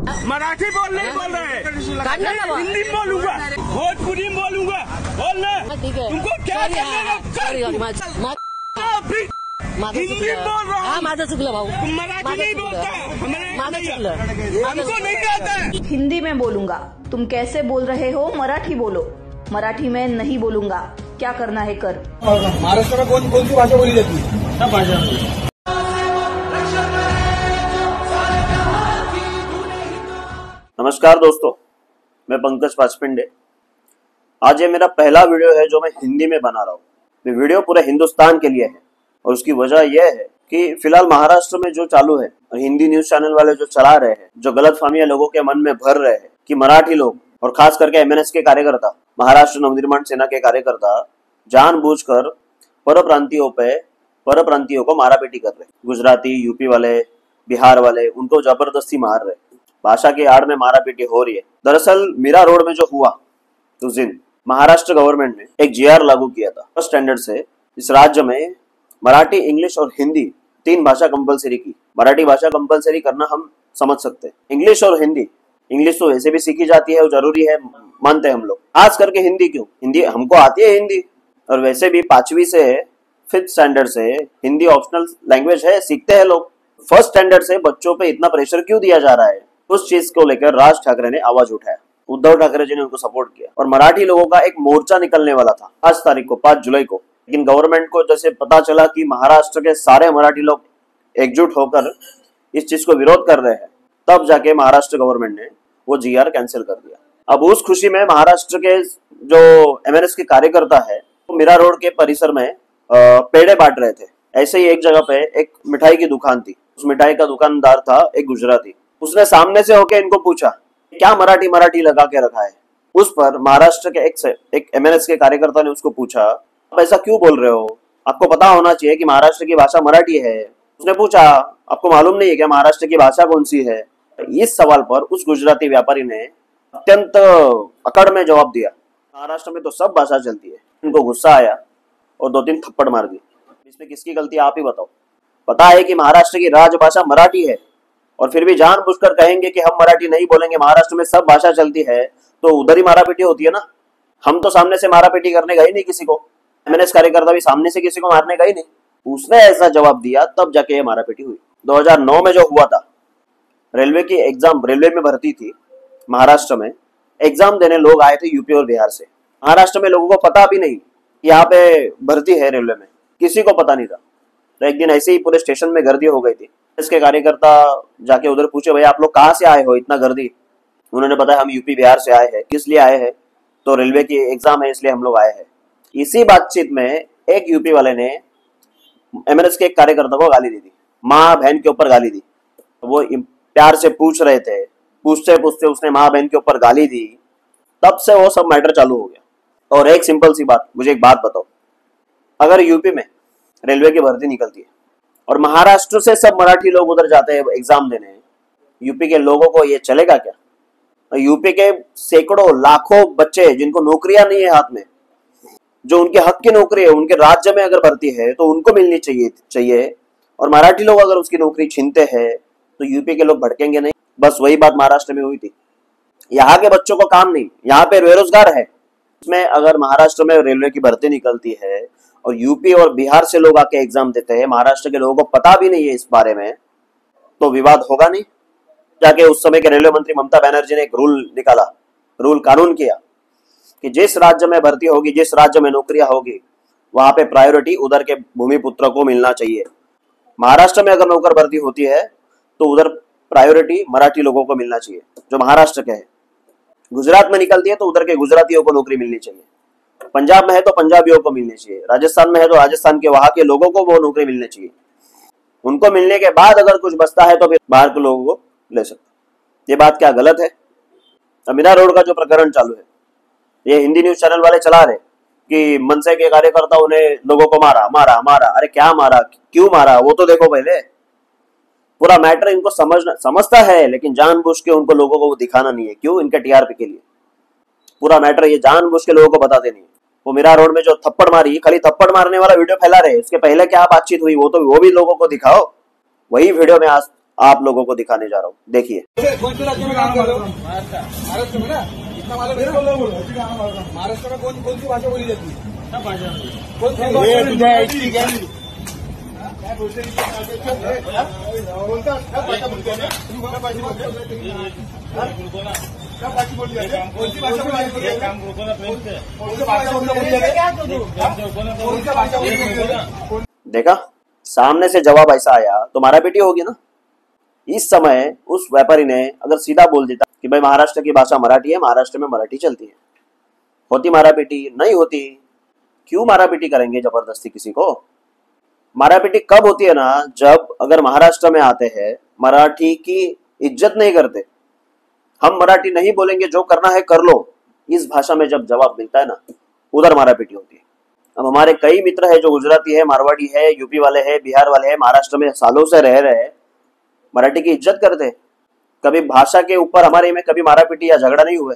मराठी बोल नहीं बोल रहे हैं, हिंदी बोलूंगा, भोजपुरी बोलूंगा, बोलना तुमको क्या हिंदी बोल रहा हूँ। माझं चुकलं भाऊ, मराठी नहीं बोलता, माझं चुकलं, हमको नहीं आता। हिंदी में बोलूंगा, तुम कैसे बोल रहे हो मराठी बोलो, मराठी में नहीं बोलूंगा, क्या करना है कर। महाराष्ट्र में कौन सी भाषा बोली जाती है? सब भाषा। नमस्कार दोस्तों, मैं पंकज पाचपिंडे। आज ये मेरा पहला वीडियो है जो मैं हिंदी में बना रहा हूँ। ये वीडियो पूरे हिंदुस्तान के लिए है और उसकी वजह यह है कि फिलहाल महाराष्ट्र में जो चालू है और हिंदी न्यूज चैनल वाले जो चला रहे हैं, जो गलतफहमियां लोगों के मन में भर रहे हैं कि मराठी लोग और खास करके एमएनएस के कार्यकर्ता, महाराष्ट्र नवनिर्माण सेना के कार्यकर्ता जानबूझकर परप्रांतियों को मारापीटी कर रहे। गुजराती, यूपी वाले, बिहार वाले उनको जबरदस्ती मार रहे। भाषा की आड़ में मारापीटी हो रही है। दरअसल मीरा रोड में जो हुआ उस दिन महाराष्ट्र गवर्नमेंट ने एक जीआर लागू किया था। फर्स्ट स्टैंडर्ड से इस राज्य में मराठी, इंग्लिश और हिंदी 3 भाषा कंपलसरी की। मराठी भाषा कंपलसरी करना हम समझ सकते हैं, इंग्लिश और हिंदी। इंग्लिश तो वैसे भी सीखी जाती है और जरूरी है, मानते हैं हम लोग। खास करके हिंदी क्यों? हिंदी हमको आती है हिंदी, और वैसे भी 5वीं से 5th स्टैंडर्ड से हिंदी ऑप्शनल लैंग्वेज है, सीखते हैं लोग। फर्स्ट स्टैंडर्ड से बच्चों पे इतना प्रेशर क्यों दिया जा रहा है? उस चीज को लेकर राज ठाकरे ने आवाज उठाया। उद्धव ठाकरे जी ने उनको सपोर्ट किया और मराठी लोगों का एक मोर्चा निकलने वाला था 5 जुलाई को। लेकिन गवर्नमेंट को जैसे पता चला कि महाराष्ट्र के सारे मराठी लोग एकजुट होकर इस चीज को विरोध कर रहे हैं, तब जाके महाराष्ट्र गवर्नमेंट ने वो जीआर कैंसिल कर दिया। अब उस खुशी में महाराष्ट्र के जो एमएनएस के कार्यकर्ता है वो मीरा रोड के परिसर में पेड़े बांट रहे थे। ऐसे ही एक जगह पे एक मिठाई की दुकान थी। उस मिठाई का दुकानदार था एक गुजराती। उसने सामने से होके इनको पूछा, क्या मराठी लगा के रखा है? उस पर महाराष्ट्र के एक एमएनएस के कार्यकर्ता ने उसको पूछा, आप ऐसा क्यों बोल रहे हो? आपको पता होना चाहिए कि महाराष्ट्र की भाषा मराठी है। उसने पूछा, आपको मालूम नहीं है क्या महाराष्ट्र की भाषा कौन सी है? इस सवाल पर उस गुजराती व्यापारी ने अत्यंत अकड़ में जवाब दिया, महाराष्ट्र में तो सब भाषा चलती है। इनको गुस्सा आया और 2-3 थप्पड़ मार दी। इसमें किसकी गलती आप ही बताओ? पता है कि महाराष्ट्र की राजभाषा मराठी है और फिर भी जानबूझकर कहेंगे कि हम मराठी नहीं बोलेंगे, महाराष्ट्र में सब भाषा चलती है, तो उधर ही मारापीटी होती है ना। हम तो सामने से मारापीटी करने गए नहीं किसी को, एमएनएस कार्यकर्ता भी सामने से किसी को मारने गए नहीं। उसने ऐसा जवाब दिया, तब जाके ये मारापीटी हुई। 2009 में जो हुआ था, रेलवे की एग्जाम, रेलवे में भर्ती थी महाराष्ट्र में, एग्जाम देने लोग आए थे यूपी और बिहार से। महाराष्ट्र में लोगों को पता भी नहीं यहाँ पे भर्ती है रेलवे में, किसी को पता नहीं था। तो एक दिन ऐसे ही पूरे स्टेशन में गर्दी हो गई थी। इसके कार्यकर्ता जाके उधर पूछे, भाई आप लोग कहाँ से आए हो, इतना गर्दी? उन्होंने बताया, हम यूपी बिहार से आए हैं। किस लिए आए हैं? तो रेलवे की एग्जाम है इसलिए हम लोग आए हैं। इसी बातचीत में एक यूपी वाले ने एमएनएस के एक कार्यकर्ता को गाली दी थी, माँ बहन के ऊपर गाली दी। वो प्यार से पूछ रहे थे, पूछते पूछते उसने माँ बहन के ऊपर गाली दी। तब से वो सब मैटर चालू हो गया। और एक सिंपल सी बात, मुझे एक बात बताओ, अगर यूपी में रेलवे की भर्ती निकलती है और महाराष्ट्र से सब मराठी लोग उधर जाते हैं एग्जाम देने, यूपी के लोगों को ये चलेगा क्या? यूपी के सैकड़ों लाखों बच्चे जिनको नौकरियां नहीं है हाथ में, जो उनके हक की नौकरी है, उनके राज्य में अगर भर्ती है तो उनको मिलनी चाहिए। और मराठी लोग अगर उसकी नौकरी छीनते हैं तो यूपी के लोग भड़केंगे नहीं? बस वही बात महाराष्ट्र में हुई थी। यहाँ के बच्चों को काम नहीं, यहाँ पे बेरोजगार है। इसमें अगर महाराष्ट्र में रेलवे की भर्ती निकलती है और यूपी और बिहार से लोग आके एग्जाम देते हैं, महाराष्ट्र के लोगों को पता भी नहीं है इस बारे में, तो विवाद होगा नहीं? जाके उस समय के रेलवे मंत्री ममता बनर्जी ने एक रूल निकाला, कानून किया कि जिस राज्य में भर्ती होगी, जिस राज्य में नौकरियां होगी, वहां पे प्रायोरिटी उधर के भूमिपुत्र को मिलना चाहिए। महाराष्ट्र में अगर नौकर भर्ती होती है तो उधर प्रायोरिटी मराठी लोगों को मिलना चाहिए जो महाराष्ट्र के हैं। गुजरात में निकलती है तो उधर के गुजरातियों को नौकरी मिलनी चाहिए। पंजाब में है तो पंजाबियों को मिलनी चाहिए। राजस्थान में है तो राजस्थान के वहां के लोगों को वो नौकरी मिलनी चाहिए। उनको मिलने के बाद अगर कुछ बचता है तो फिर बाहर के लोगों को ले सकते। ये बात क्या गलत है? मीरा रोड का जो प्रकरण चालू है, ये हिंदी न्यूज चैनल वाले चला रहे कि मनसे के कार्यकर्ताओं ने लोगों को मारा। अरे क्या मारा, क्यों मारा, वो तो देखो पहले। पूरा मैटर इनको समझता है, लेकिन जानबूझ के उनको लोगों को दिखाना नहीं है। क्यों? इनके टीआरपी के लिए। पूरा मैटर ये जानबूझ के लोगों को बताते नहीं। वो मीरा रोड में जो थप्पड़ मारी, खाली थप्पड़ मारने वाला वीडियो फैला रहे, उसके पहले क्या बातचीत हुई वो भी लोगों को दिखाओ। वही वीडियो में आज आप लोगों को दिखाने जा रहा हूँ, देखिए। कौन से राज्य में काम कर रहे हो? महाराष्ट्र में ना, इतना मालूम है ना? महाराष्ट्र में कौन सी भाषा बोली जाती है? सब भाषा कौन सी देखा, सामने से जवाब ऐसा आया तो मारापीटी होगी ना। इस समय उस व्यापारी ने अगर सीधा बोल देता कि भाई महाराष्ट्र की भाषा मराठी है, महाराष्ट्र में मराठी चलती है, होती मारापीटी? नहीं होती। क्यों मारापीटी करेंगे जबरदस्ती किसी को? मारापीटी कब होती है ना, जब अगर महाराष्ट्र में आते हैं, मराठी की इज्जत नहीं करते, हम मराठी नहीं बोलेंगे, जो करना है कर लो, इस भाषा में जब जवाब मिलता है ना, उधर मारापीटी होती है। अब हमारे कई मित्र है जो गुजराती है, मारवाड़ी है, यूपी वाले हैं, बिहार वाले हैं, महाराष्ट्र में सालों से रह रहे हैं, मराठी की इज्जत करते हैं। कभी भाषा के ऊपर हमारे में कभी मारापीटी या झगड़ा नहीं हुआ।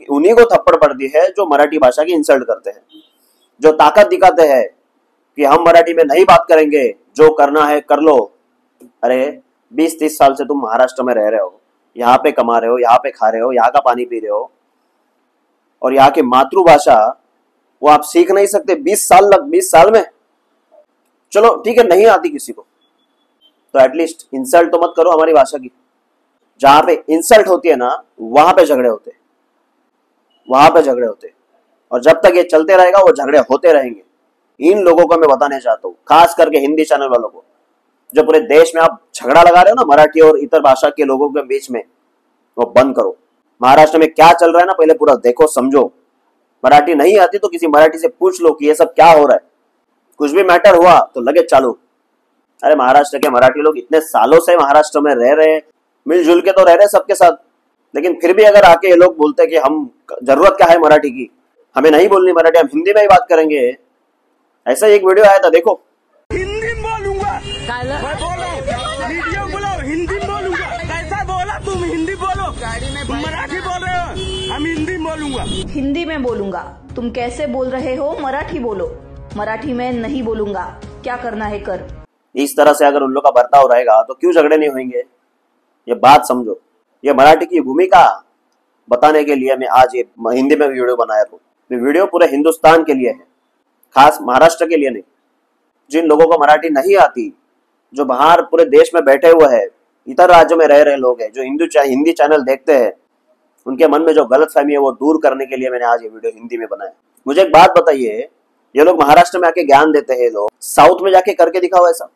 उन्हीं को थप्पड़ पड़ती है जो मराठी भाषा की इंसल्ट करते हैं, जो ताकत दिखाते हैं कि हम मराठी में नहीं बात करेंगे, जो करना है कर लो। अरे 20-30 साल से तुम महाराष्ट्र में रह रहे हो, यहाँ पे कमा रहे हो, यहाँ पे खा रहे हो, यहाँ का पानी पी रहे हो, और यहाँ की मातृभाषा वो आप सीख नहीं सकते 20 साल में? चलो ठीक है, नहीं आती किसी को तो एटलीस्ट इंसल्ट तो मत करो हमारी भाषा की। जहां पे इंसल्ट होती है ना, वहां पे झगड़े होते, और जब तक ये चलते रहेगा वो झगड़े होते रहेंगे। इन लोगों को मैं बताने चाहता हूँ, खास करके हिंदी चैनल वालों को, जो पूरे देश में आप झगड़ा लगा रहे हो ना मराठी और इतर भाषा के लोगों के बीच में, वो बंद करो। महाराष्ट्र में क्या चल रहा है ना, पहले पूरा देखो, समझो। मराठी नहीं आती तो किसी मराठी से पूछ लो कि ये सब क्या हो रहा है। कुछ भी मैटर हुआ तो लगे चालू। अरे महाराष्ट्र के मराठी लोग इतने सालों से महाराष्ट्र में रह रहे हैं, मिलजुल के तो रह रहे हैं सबके साथ, लेकिन फिर भी अगर आके ये लोग बोलते हैं कि हम जरूरत क्या है मराठी की, हमें नहीं बोलनी मराठी, हम हिंदी में ही बात करेंगे। ऐसा एक वीडियो आया था, देखो। हिंदी में बोलूंगा, मैं बोलो, वीडियो बोलो, हिंदी में बोलूंगा। कैसा बोला तुम? हिंदी बोलो, मराठी बोल रहे हो, हम हिंदी में बोलूंगा। हिंदी में बोलूंगा। तुम कैसे बोल रहे हो? मराठी बोलो। मराठी में नहीं बोलूंगा, क्या करना है कर। इस तरह से अगर उन लोग का बर्ताव रहेगा तो क्यों झगड़े नहीं होंगे? ये बात समझो। ये मराठी की भूमिका बताने के लिए मैं आज ये हिंदी में वीडियो बनाया हूँ। ये वीडियो पूरे हिंदुस्तान के लिए है, खास महाराष्ट्र के लिए नहीं। जिन लोगों को मराठी नहीं आती, जो बाहर पूरे देश में बैठे हुए हैं, इतर राज्यों में रह रहे लोग हैं, जो हिंदी चैनल देखते हैं, उनके मन में जो गलतफहमी है वो दूर करने के लिए मैंने आज ये वीडियो हिंदी में बनाया। मुझे एक बात बताइए, ये लोग महाराष्ट्र में आके ज्ञान देते हैं, लोग साउथ में जाके करके दिखाओ ऐसा।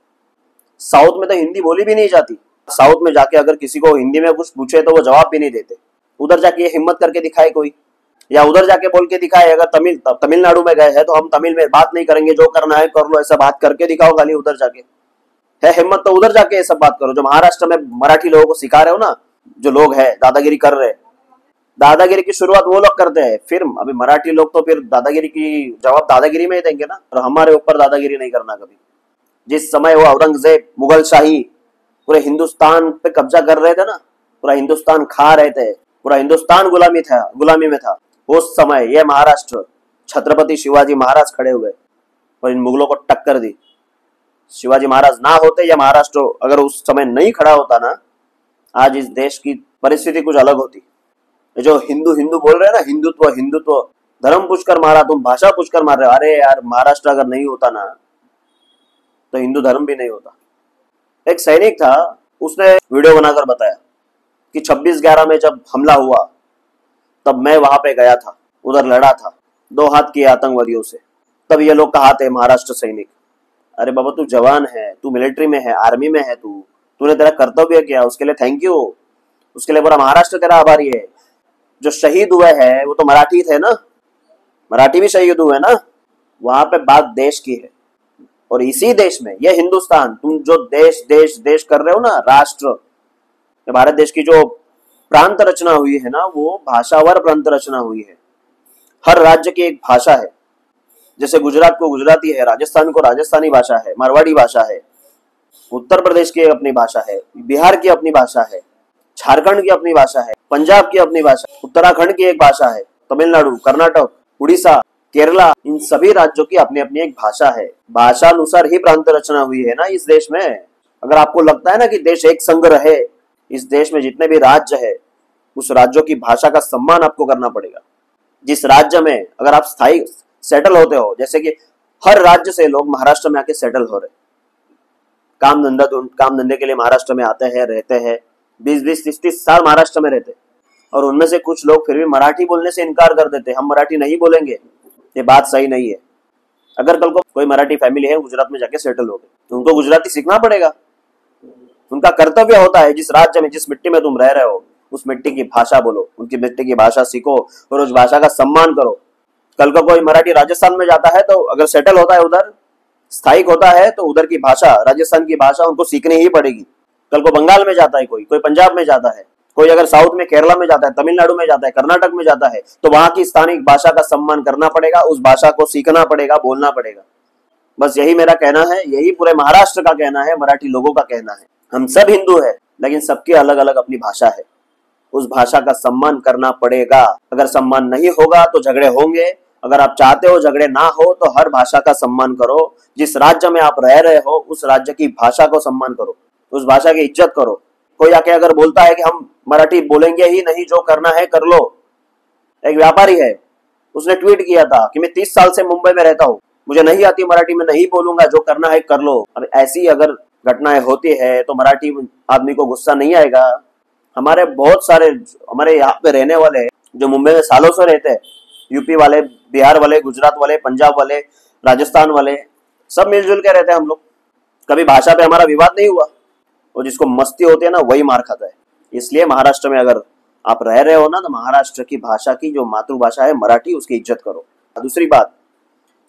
साउथ में तो हिंदी बोली भी नहीं जाती। साउथ में जाके अगर किसी को हिंदी में कुछ पूछे तो वो जवाब भी नहीं देते। उधर जाके ये हिम्मत करके दिखाए कोई, या उधर जाके बोल के दिखाए। अगर तमिलनाडु में गए हैं तो हम तमिल में बात नहीं करेंगे, जो करना है कर लो, ऐसा बात करके दिखाओ खाली। उधर जाके है हिम्मत तो उधर जाके ये सब बात करो। जो महाराष्ट्र में मराठी लोगों को सिखा रहे हो ना, जो लोग है दादागिरी कर रहे हैं, दादागिरी की शुरुआत वो लोग करते हैं, फिर अभी मराठी लोग तो फिर दादागिरी की जवाब दादागिरी में ही देंगे ना। और हमारे ऊपर दादागिरी नहीं करना कभी। जिस समय वो औरंगजेब, मुगल शाही पूरे हिंदुस्तान पे कब्जा कर रहे थे ना, पूरा हिंदुस्तान खा रहे थे, पूरा हिंदुस्तान गुलामी में था, उस समय ये महाराष्ट्र छत्रपति शिवाजी महाराज खड़े हुए और इन मुगलों को टक्कर दी। शिवाजी महाराज ना होते या महाराष्ट्र अगर उस समय नहीं खड़ा होता ना, आज इस देश की परिस्थिति कुछ अलग होती। जो हिंदू बोल रहे हैं ना, हिंदुत्व, धर्म पूछकर मारा, तुम भाषा पूछकर मार रहे हो। अरे यार, महाराष्ट्र अगर नहीं होता ना तो हिंदू धर्म भी नहीं होता। एक सैनिक था, उसने वीडियो बनाकर बताया कि 26/11 में जब हमला हुआ तब मैं वहां पे गया था, उधर लड़ा था 2 हाथ किए आतंकवादियों से। तब ये लोग कहा थे महाराष्ट्र सैनिक। अरे बाबा, तू जवान है, तू मिलिट्री में है, आर्मी में है, तूने तेरा कर्तव्य किया, उसके लिए थैंक यू। उसके लिए पूरा महाराष्ट्र तेरा आभारी है। जो शहीद हुए हैं वो तो मराठी थे ना, मराठी भी शहीद हुए ना। वहां पे बात देश की है, और इसी देश में ये हिंदुस्तान, तुम जो देश कर रहे हो ना, राष्ट्र, भारत देश की जो प्रांत रचना हुई है ना, वो भाषावर प्रांत रचना हुई है। हर राज्य की एक भाषा है। जैसे गुजरात को गुजराती है, राजस्थान को राजस्थानी भाषा है, मारवाड़ी भाषा है, उत्तर प्रदेश की अपनी भाषा है, बिहार की अपनी भाषा है, झारखंड की अपनी भाषा है, पंजाब की अपनी भाषा, उत्तराखंड की एक भाषा है, तमिलनाडु, कर्नाटक, उड़ीसा, केरला, इन सभी राज्यों की अपनी अपनी एक भाषा है। भाषा अनुसार ही प्रांत रचना हुई है ना इस देश में। अगर आपको लगता है ना कि देश एक संग रहे, इस देश में जितने भी राज्य है उस राज्यों की भाषा का सम्मान आपको करना पड़ेगा। जिस राज्य में अगर आप स्थायी सेटल होते हो, जैसे कि हर राज्य से लोग महाराष्ट्र में आके सेटल हो रहे, काम धंधे के लिए महाराष्ट्र में आते हैं, रहते हैं, 20-20, 30-30 साल महाराष्ट्र में रहते, और उनमें से कुछ लोग फिर भी मराठी बोलने से इनकार कर देते, हम मराठी नहीं बोलेंगे। ये बात सही नहीं है। अगर कल को कोई मराठी फैमिली है गुजरात में जाके सेटल हो गए तो उनको गुजराती सीखना पड़ेगा। उनका कर्तव्य होता है, जिस राज्य में, जिस मिट्टी में तुम रह रहे हो उस मिट्टी की भाषा बोलो, उनकी मिट्टी की भाषा सीखो और उस भाषा का सम्मान करो। कल को कोई मराठी राजस्थान में जाता है तो अगर सेटल होता है, उधर स्थायिक होता है, तो उधर की भाषा, राजस्थान की भाषा उनको सीखनी ही पड़ेगी। कल को बंगाल में जाता है, कोई पंजाब में जाता है, कोई अगर साउथ में केरला में जाता है, तमिलनाडु में जाता है, कर्नाटक में जाता है, तो वहां की स्थानिक भाषा का सम्मान करना पड़ेगा, उस भाषा को सीखना पड़ेगा, बोलना पड़ेगा। बस यही मेरा कहना है, यही पूरे महाराष्ट्र का कहना है, मराठी लोगों का कहना है। हम सब हिंदू है, लेकिन सबकी अलग अलग अपनी भाषा है, उस भाषा का सम्मान करना पड़ेगा। अगर सम्मान नहीं होगा तो झगड़े होंगे। अगर आप चाहते हो झगड़े ना हो तो हर भाषा का सम्मान करो। जिस राज्य में आप रह रहे हो उस राज्य की भाषा को सम्मान करो, उस भाषा की इज्जत करो। कोई आके अगर बोलता है कि हम मराठी बोलेंगे ही नहीं, जो करना है कर लो। एक व्यापारी है, उसने ट्वीट किया था कि मैं 30 साल से मुंबई में रहता हूँ, मुझे नहीं आती मराठी, में नहीं बोलूंगा, जो करना है कर लो। अब ऐसी अगर घटनाएं होती है तो मराठी आदमी को गुस्सा नहीं आएगा? हमारे बहुत सारे हमारे यहाँ पे रहने वाले जो मुंबई में सालों से रहते हैं, यूपी वाले, बिहार वाले, गुजरात वाले, पंजाब वाले, राजस्थान वाले, सब मिलजुल के रहते हैं हम लोग। कभी भाषा पे हमारा विवाद नहीं हुआ। और जिसको मस्ती होती है ना वही मार खाता है। इसलिए महाराष्ट्र में अगर आप रह रहे हो ना, तो महाराष्ट्र की भाषा की जो मातृभाषा है मराठी, उसकी इज्जत करो। दूसरी बात,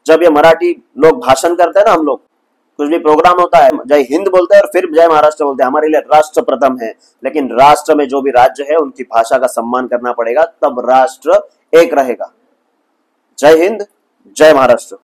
जब ये मराठी लोग भाषण करते हैं ना, हम लोग कुछ भी प्रोग्राम होता है, जय हिंद बोलते हैं और फिर जय महाराष्ट्र बोलते हैं। हमारे लिए राष्ट्र प्रथम है, लेकिन राष्ट्र में जो भी राज्य है उनकी भाषा का सम्मान करना पड़ेगा, तब राष्ट्र एक रहेगा। जय हिंद, जय महाराष्ट्र।